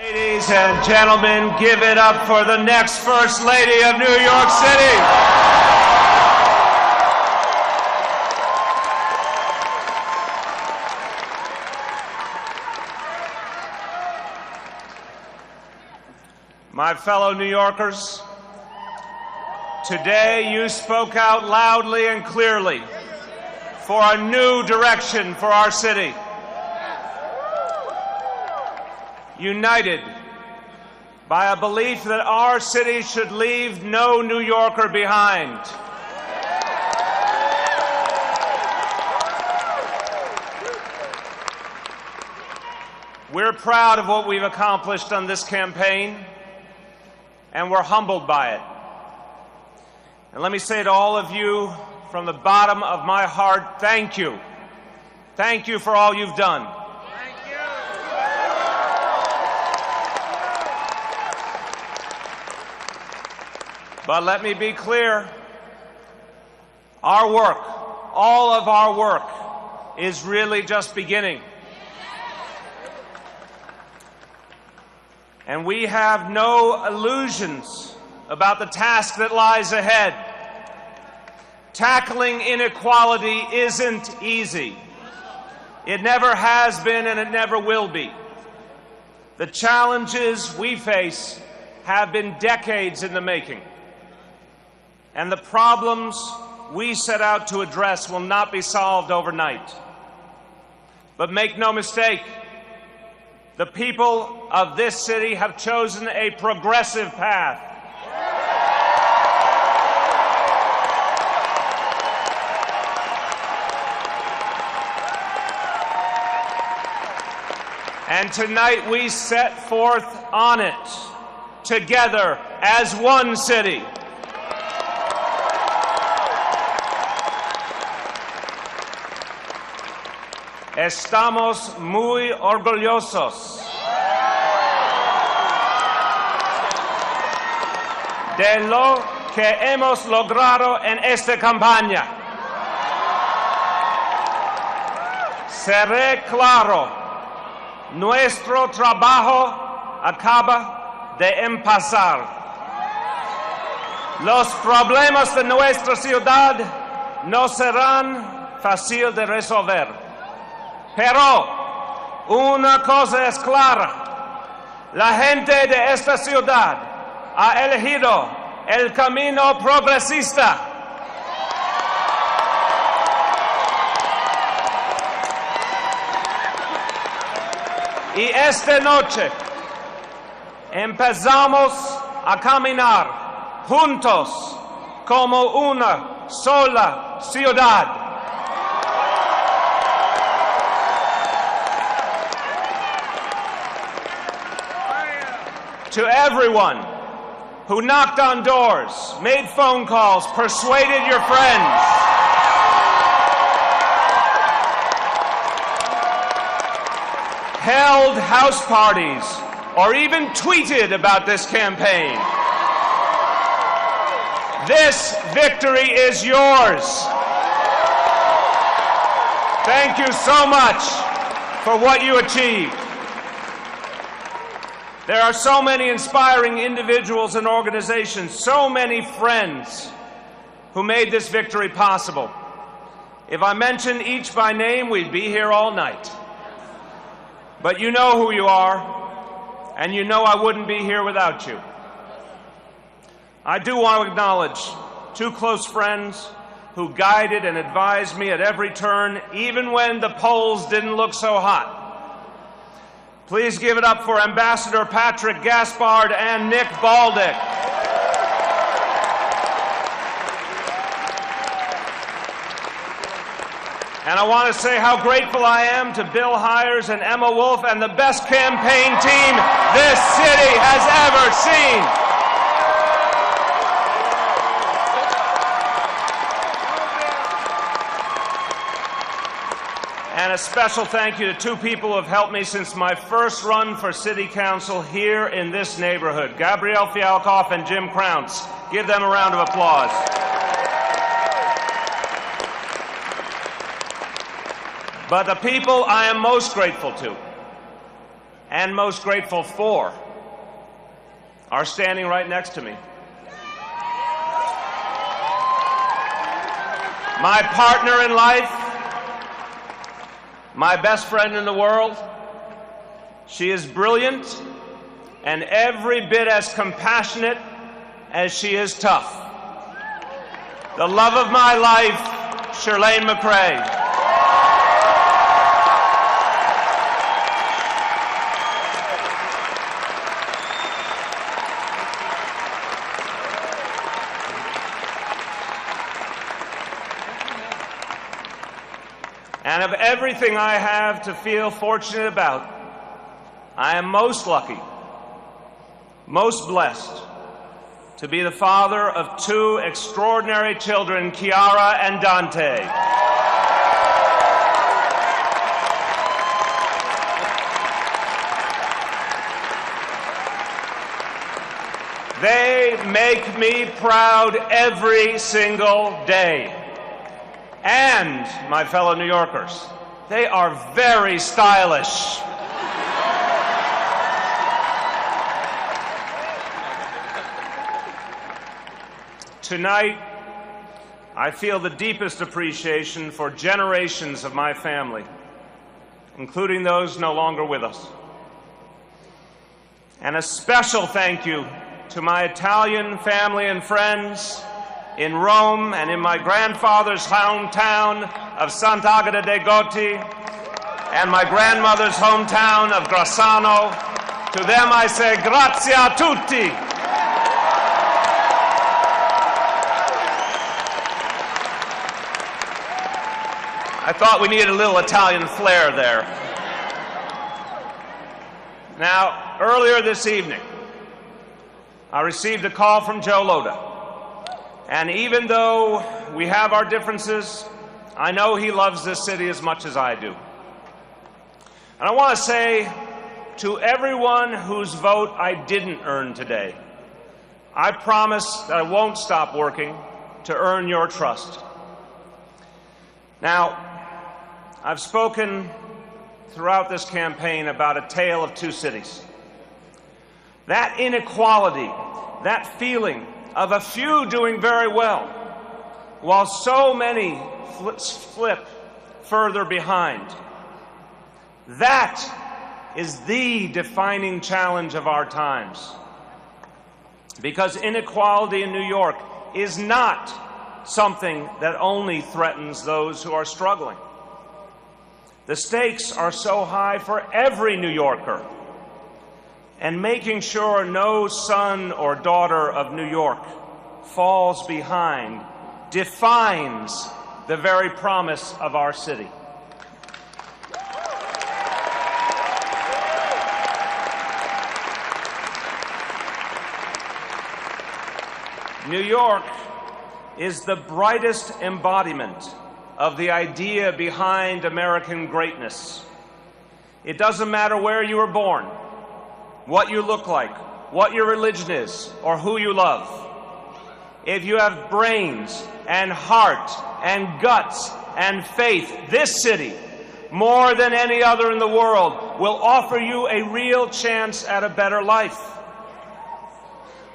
Ladies and gentlemen, give it up for the next First Lady of New York City. My fellow New Yorkers, today you spoke out loudly and clearly for a new direction for our city. United by a belief that our city should leave no New Yorker behind. We're proud of what we've accomplished on this campaign, and we're humbled by it. And let me say to all of you from the bottom of my heart, thank you. Thank you for all you've done. But let me be clear, our work, all of our work, is really just beginning. And we have no illusions about the task that lies ahead. Tackling inequality isn't easy. It never has been and it never will be. The challenges we face have been decades in the making. And the problems we set out to address will not be solved overnight. But make no mistake, the people of this city have chosen a progressive path. And tonight we set forth on it, together as one city. Estamos muy orgullosos de lo que hemos logrado en esta campaña. Seré claro, nuestro trabajo acaba de empezar. Los problemas de nuestra ciudad no serán fáciles de resolver. Pero una cosa es clara, la gente de esta ciudad ha elegido el camino progresista. Y esta noche empezamos a caminar juntos como una sola ciudad. To everyone who knocked on doors, made phone calls, persuaded your friends, held house parties, or even tweeted about this campaign, this victory is yours. Thank you so much for what you achieved. There are so many inspiring individuals and organizations, so many friends who made this victory possible. If I mentioned each by name, we'd be here all night. But you know who you are, and you know I wouldn't be here without you. I do want to acknowledge two close friends who guided and advised me at every turn, even when the polls didn't look so hot. Please give it up for Ambassador Patrick Gaspard and Nick Baldick. And I want to say how grateful I am to Bill Hires and Emma Wolf and the best campaign team this city has ever seen. And a special thank you to two people who have helped me since my first run for City Council here in this neighborhood, Gabrielle Fialkoff and Jim Crounce. Give them a round of applause. But the people I am most grateful to, and most grateful for are standing right next to me. My partner in life, my best friend in the world. She is brilliant and every bit as compassionate as she is tough. The love of my life, Shirlane McRae. And of everything I have to feel fortunate about, I am most lucky, most blessed to be the father of two extraordinary children, Kiara and Dante. They make me proud every single day. And, my fellow New Yorkers, they are very stylish. Tonight, I feel the deepest appreciation for generations of my family, including those no longer with us. And a special thank you to my Italian family and friends in Rome and in my grandfather's hometown of Sant'Agata dei Goti and my grandmother's hometown of Grassano. To them I say grazie a tutti. I thought we needed a little Italian flair there. Now, earlier this evening, I received a call from Joe Lhota. And even though we have our differences, I know he loves this city as much as I do. And I want to say to everyone whose vote I didn't earn today, I promise that I won't stop working to earn your trust. Now, I've spoken throughout this campaign about a tale of two cities. That inequality, that feeling of a few doing very well, while so many flip further behind. That is the defining challenge of our times. Because inequality in New York is not something that only threatens those who are struggling. The stakes are so high for every New Yorker. And making sure no son or daughter of New York falls behind defines the very promise of our city. New York is the brightest embodiment of the idea behind American greatness. It doesn't matter where you were born, what you look like, what your religion is, or who you love. If you have brains and heart and guts and faith, this city, more than any other in the world, will offer you a real chance at a better life.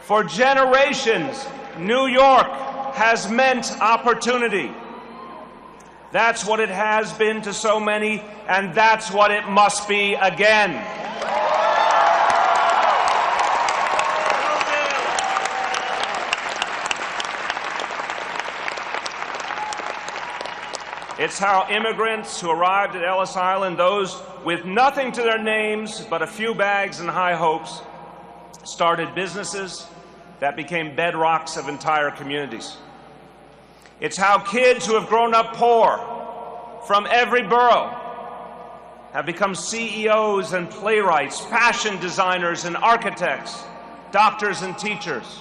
For generations, New York has meant opportunity. That's what it has been to so many, and that's what it must be again. It's how immigrants who arrived at Ellis Island, those with nothing to their names but a few bags and high hopes, started businesses that became bedrocks of entire communities. It's how kids who have grown up poor from every borough have become CEOs and playwrights, fashion designers and architects, doctors and teachers.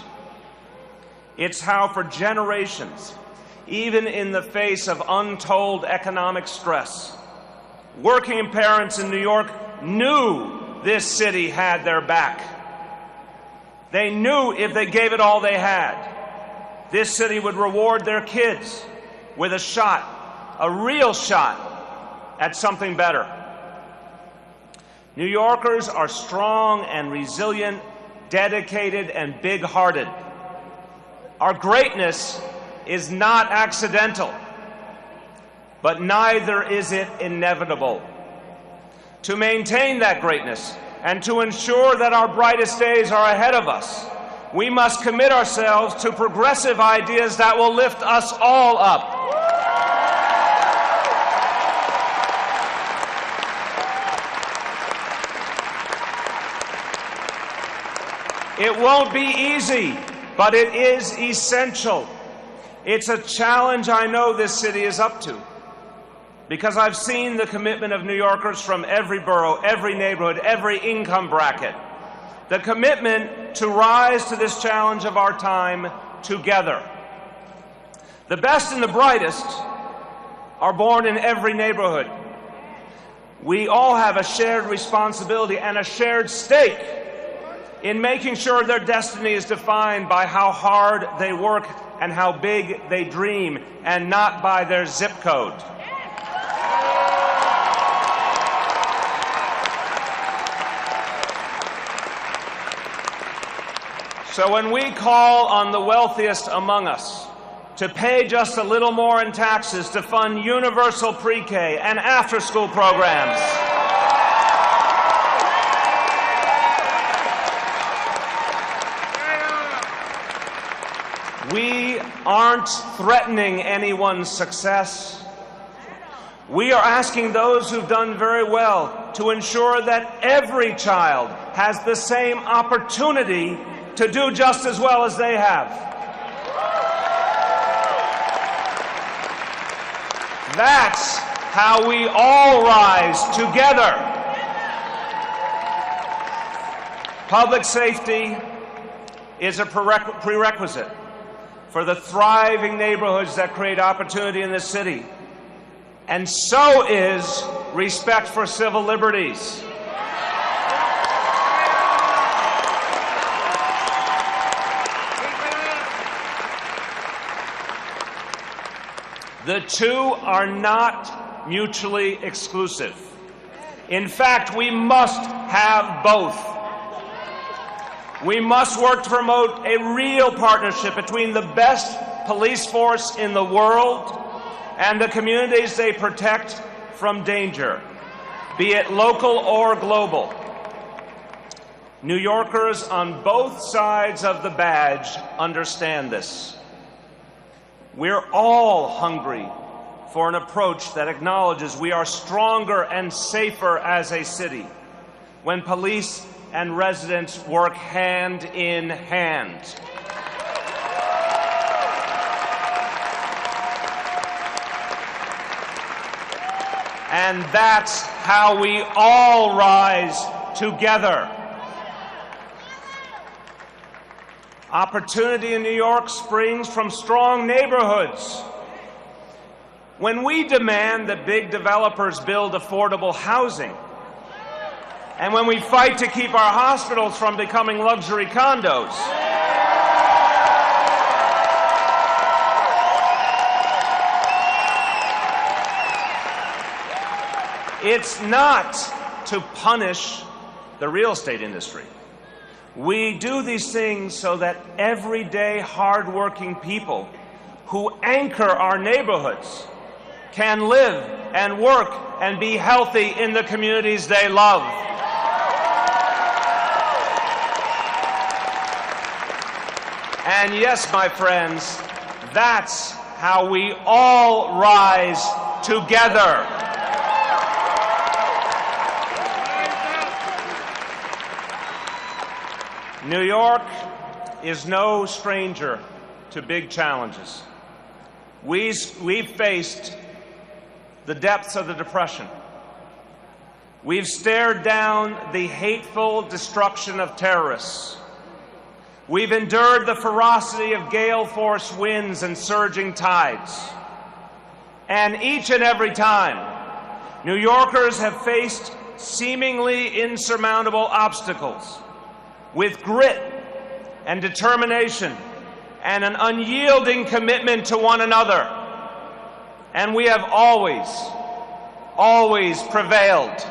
It's how for generations, even in the face of untold economic stress, working parents in New York knew this city had their back. They knew if they gave it all they had, this city would reward their kids with a shot, a real shot, at something better. New Yorkers are strong and resilient, dedicated and big-hearted. Our greatness is not accidental, but neither is it inevitable. To maintain that greatness and to ensure that our brightest days are ahead of us, we must commit ourselves to progressive ideas that will lift us all up. It won't be easy, but it is essential. It's a challenge I know this city is up to, because I've seen the commitment of New Yorkers from every borough, every neighborhood, every income bracket. The commitment to rise to this challenge of our time together. The best and the brightest are born in every neighborhood. We all have a shared responsibility and a shared stake in making sure their destiny is defined by how hard they work and how big they dream, and not by their zip code. So when we call on the wealthiest among us to pay just a little more in taxes to fund universal pre-K and after-school programs, we aren't threatening anyone's success. We are asking those who've done very well to ensure that every child has the same opportunity to do just as well as they have. That's how we all rise together. Public safety is a prerequisite for the thriving neighborhoods that create opportunity in this city. And so is respect for civil liberties. The two are not mutually exclusive. In fact, we must have both. We must work to promote a real partnership between the best police force in the world and the communities they protect from danger, be it local or global. New Yorkers on both sides of the badge understand this. We're all hungry for an approach that acknowledges we are stronger and safer as a city when police and residents work hand in hand. And that's how we all rise together. Opportunity in New York springs from strong neighborhoods. When we demand that big developers build affordable housing, and when we fight to keep our hospitals from becoming luxury condos, it's not to punish the real estate industry. We do these things so that everyday, hardworking people who anchor our neighborhoods can live and work and be healthy in the communities they love. And yes, my friends, that's how we all rise together. New York is no stranger to big challenges. We've faced the depths of the Depression. We've stared down the hateful destruction of terrorists. We've endured the ferocity of gale force winds and surging tides. And each and every time, New Yorkers have faced seemingly insurmountable obstacles with grit and determination and an unyielding commitment to one another. And we have always prevailed.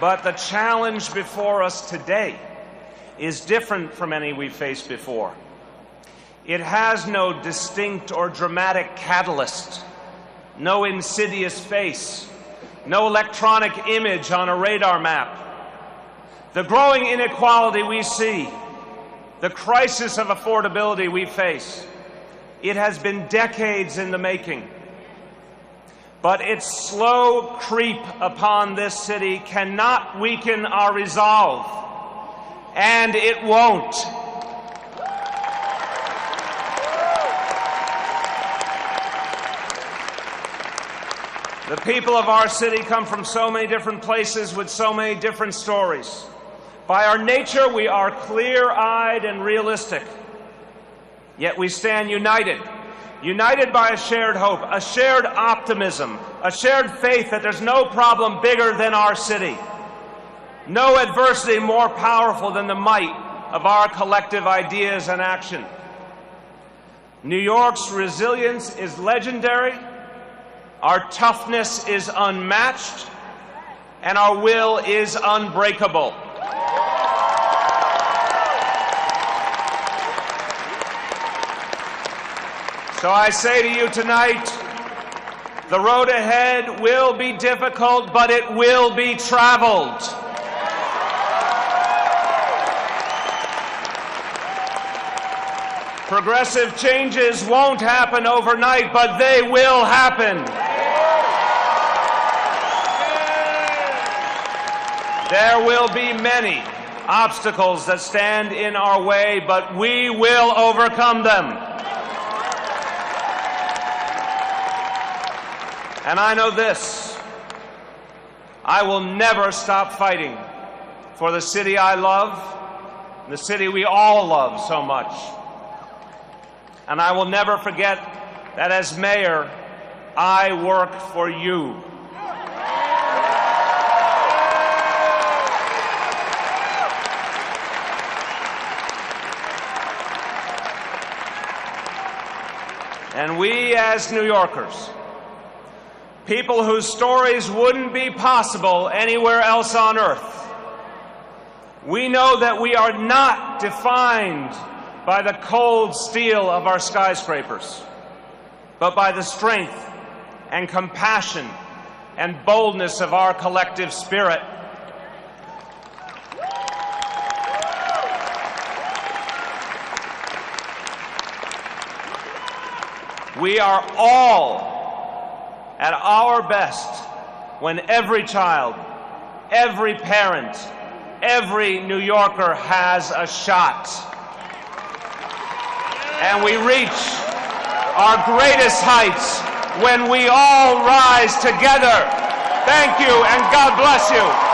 But the challenge before us today is different from any we've faced before. It has no distinct or dramatic catalyst, no insidious face, no electronic image on a radar map. The growing inequality we see, the crisis of affordability we face, it has been decades in the making. But its slow creep upon this city cannot weaken our resolve, and it won't. The people of our city come from so many different places with so many different stories. By our nature, we are clear-eyed and realistic. Yet we stand united, united by a shared hope, a shared optimism, a shared faith that there's no problem bigger than our city, no adversity more powerful than the might of our collective ideas and action. New York's resilience is legendary, our toughness is unmatched, and our will is unbreakable. So I say to you tonight, the road ahead will be difficult, but it will be traveled. Progressive changes won't happen overnight, but they will happen. There will be many obstacles that stand in our way, but we will overcome them. And I know this, I will never stop fighting for the city I love, the city we all love so much. And I will never forget that as mayor, I work for you. And we as New Yorkers, people whose stories wouldn't be possible anywhere else on earth, we know that we are not defined by the cold steel of our skyscrapers, but by the strength and compassion and boldness of our collective spirit. We are all at our best when every child, every parent, every New Yorker has a shot. And we reach our greatest heights when we all rise together. Thank you, and God bless you.